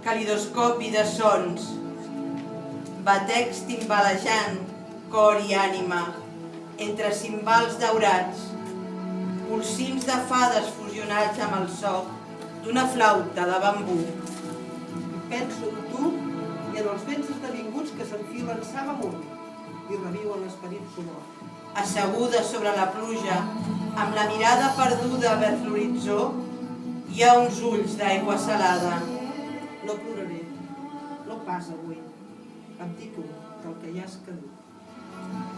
calidoscopi de sons, batecs timbalejant, cor i ànima, entre cimbals daurats, polsims de fades fusionats amb el so d'una flauta de bambú. Penso en tu i en els vents esdevinguts que s'enfilen sang amunt i reviuen l'esperit sonor. Asseguda sobre la pluja, amb la mirada perduda vers l'horitzó, hi ha uns ulls d'aigua salada. No ploraré, no pas avui. Abdico del que ja és cadut.